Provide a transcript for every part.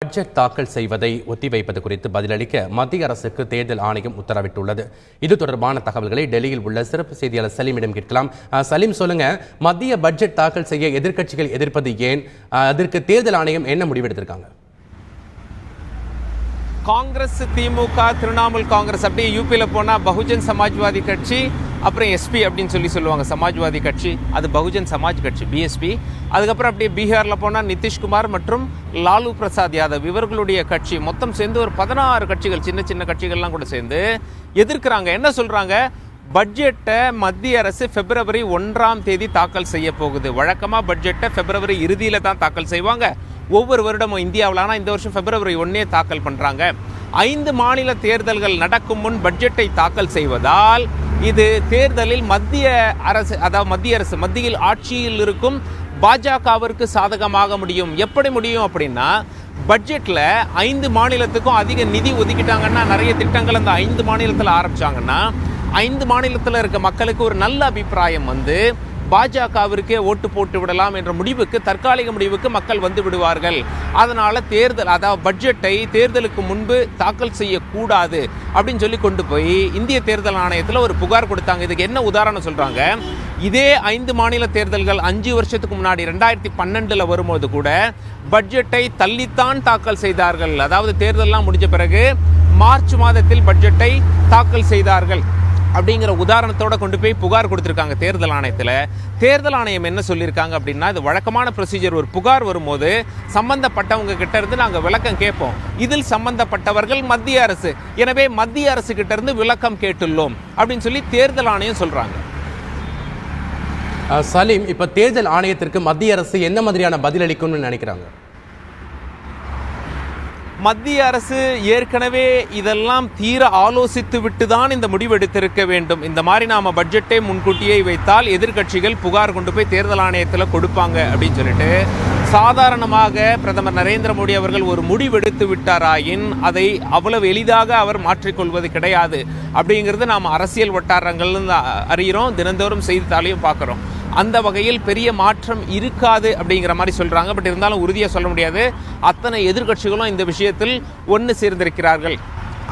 Budget தாக்கல் செய்வதை ஒத்திவைப்பது குறித்து பதிலளிக்க மத்திய அரசுக்கு தேர்தல் ஆணையம் உத்தரவிட்டுள்ளது. இது தொடர்பான தகவல்களை டெல்லியில் உள்ள சிறப்பு செய்தியாளர் சலீமிடம் கேட்கலாம். சலீம், சொல்லுங்க, மத்திய பட்ஜெட் தாக்கல் செய்ய எதிர்க்கட்சிகள் எதிர்ப்பது ஏன்? அதற்கு தேர்தல் ஆணையம் என்ன முடிவெடுத்திருக்காங்க? காங்கிரஸ், திமுக, திரிணாமுல் காங்கிரஸ், அப்படியே யூபியில் போனால் பகுஜன் சமாஜ்வாதி கட்சி, அப்புறம் எஸ்பி அப்படின்னு சொல்லுவாங்க, சமாஜ்வாதி கட்சி, அது பகுஜன் சமாஜ் கட்சி பிஎஸ்பி. அதுக்கப்புறம் அப்படியே பீகாரில் போனால் நிதிஷ்குமார் மற்றும் லாலு பிரசாத் யாதவ் இவர்களுடைய கட்சி மொத்தம் சேர்ந்து ஒரு 16 கட்சிகள், சின்ன சின்ன கட்சிகள்லாம் கூட சேர்ந்து எதிர்க்கிறாங்க. என்ன சொல்கிறாங்க? பட்ஜெட்டை மத்திய அரசு பிப்ரவரி 1ஆம் தேதி தாக்கல் செய்ய போகுது. வழக்கமாக பட்ஜெட்டை பிப்ரவரி இறுதியில் தான் தாக்கல் செய்வாங்க ஒவ்வொரு வருடமும் இந்தியாவில். ஆனால் இந்த வருஷம் பிப்ரவரி 1 தாக்கல் பண்ணுறாங்க. 5 மாநில தேர்தல்கள் நடக்கும் முன் பட்ஜெட்டை தாக்கல் செய்வதால் இது தேர்தலில் மத்திய அரசு, அதாவது மத்தியில் ஆட்சியில் இருக்கும் பாஜகவிற்கு சாதகமாக முடியும். எப்படி முடியும் அப்படின்னா, பட்ஜெட்டில் 5 மாநிலத்துக்கும் அதிக நிதி ஒதுக்கிட்டாங்கன்னா, நிறைய திட்டங்கள் அந்த 5 மாநிலத்தில் ஆரம்பிச்சாங்கன்னா 5 மாநிலத்தில் இருக்க மக்களுக்கு ஒரு நல்ல அபிப்பிராயம் வந்து பாஜகவிற்கே ஓட்டு போட்டு விடலாம் என்ற முடிவுக்கு, தற்காலிக முடிவுக்கு மக்கள் வந்து விடுவார்கள். அதனால தேர்தல், அதாவது பட்ஜெட்டை தேர்தலுக்கு முன்பு தாக்கல் செய்யக்கூடாது அப்படின்னு சொல்லி கொண்டு போய் இந்திய தேர்தல் ஆணையத்தில் ஒரு புகார் கொடுத்தாங்க. இதுக்கு என்ன உதாரணம் சொல்றாங்க? இதே 5 மாநில தேர்தல்கள் 5 வருஷத்துக்கு முன்னாடி 2012 வரும்போது கூட பட்ஜெட்டை தள்ளித்தான் தாக்கல் செய்தார்கள். அதாவது தேர்தல்லாம் முடிஞ்ச பிறகு மார்ச் மாதத்தில் பட்ஜெட்டை தாக்கல் செய்தார்கள் அப்படிங்கிற உதாரணத்தோட கொண்டு போய் புகார் கொடுத்திருக்காங்க தேர்தல் ஆணையத்தில். தேர்தல் ஆணையம் என்ன சொல்லியிருக்காங்க அப்படின்னா, இது வழக்கமான ப்ரொசீஜர். ஒரு புகார் வரும்போது சம்பந்தப்பட்டவங்க கிட்ட இருந்து நாங்கள் விளக்கம் கேட்போம். இதில் சம்பந்தப்பட்டவர்கள் மத்திய அரசு, எனவே மத்திய அரசு கிட்ட இருந்து விளக்கம் கேட்டுள்ளோம் அப்படின்னு சொல்லி தேர்தல் ஆணையம் சொல்றாங்க. சலீம், இப்ப தேர்தல் ஆணையத்திற்கு மத்திய அரசு என்ன மாதிரியான பதிலளிக்கும்னு நினைக்கிறாங்க? மத்திய அரசு ஏற்கனவே இதெல்லாம் தீர ஆலோசித்து விட்டு தான் இந்த முடிவு எடுத்திருக்க வேண்டும். இந்த மாதிரி நாம பட்ஜெட்டை முன்கூட்டியே வைத்தால் எதிர்க்கட்சிகள் புகார் கொண்டு போய் தேர்தல் ஆணையத்தில் கொடுப்பாங்க அப்படின்னு சொல்லிட்டு சாதாரணமாக பிரதமர் நரேந்திர மோடி அவர்கள் ஒரு முடிவெடுத்து விட்டாராயின் அதை அவ்வளவு எளிதாக அவர் மாற்றிக்கொள்வது கிடையாது அப்படிங்கிறது நாம் அரசியல் வட்டாரங்கள் அறிகிறோம், தினந்தோறும் செய்தித்தாளையும் பார்க்குறோம். அந்த வகையில் பெரிய மாற்றம் இருக்காது அப்படிங்கிற மாதிரி சொல்றாங்க. பட் இருந்தாலும் உறுதியாக சொல்ல முடியாது. அத்தனை எதிர்க்கட்சிகளும் இந்த விஷயத்தில் ஒன்று சேர்ந்திருக்கிறார்கள்.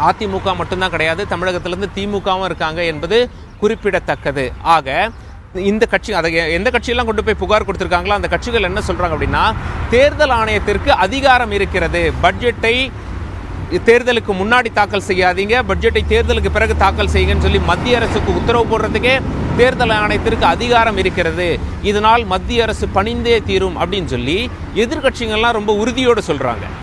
அதிமுக மட்டும்தான் கிடையாது, தமிழகத்திலிருந்து திமுகவும் இருக்காங்க என்பது குறிப்பிடத்தக்கது. ஆக இந்த கட்சி, அதை எந்த கட்சியெல்லாம் கொண்டு போய் புகார் கொடுத்திருக்காங்களோ அந்த கட்சிகள் என்ன சொல்றாங்க அப்படின்னா, தேர்தல் ஆணையத்திற்கு அதிகாரம் இருக்கிறது, பட்ஜெட்டை தேர்தலுக்கு முன்னாடி தாக்கல் செய்யாதீங்க, பட்ஜெட்டை தேர்தலுக்கு பிறகு தாக்கல் செய்யுங்கன்னு சொல்லி மத்திய அரசுக்கு உத்தரவு போடுறதுக்கே தேர்தல் ஆணையத்திற்கு அதிகாரம் இருக்கிறது. இதனால் மத்திய அரசு பணிந்தே தீரும் அப்படின்னு சொல்லி எதிர்க்கட்சிகள்லாம் ரொம்ப உறுதியோடு சொல்றாங்க.